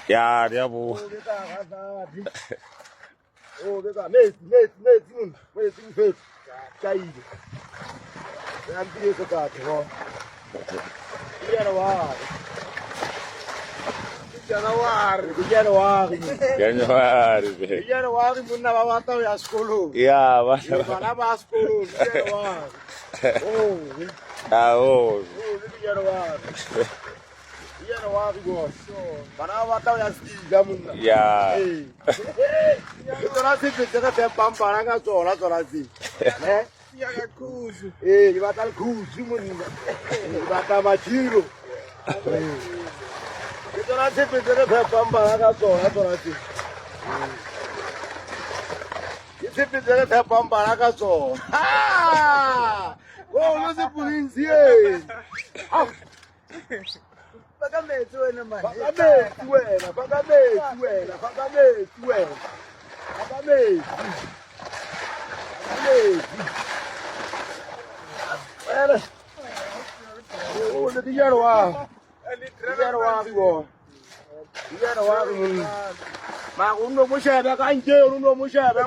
Ya diabo. Oh, beka mate mfethu. Chayile. Yampile sekade ho. January. January be. January muna bawata ya skolo. Ya bana. Bana ba skolo January. Oh. Oh. January go. Bana bawata ya skila muna. Ya. Tora se petsaka te pampana ka tsona tse. Ya ka khuzu. Ke batla le khuzu monna. Ke batla matshilo. Ke tsona se petsaka te pampana ka tsona tse. Ke se petsaka te pampana ka tsona. Oh, lo se pulinzi eh. Baka metsi wena man. Baka metsi wena. Oh, le January. January go. January. Ma uno mo shebe ka nje, uno mo shebe.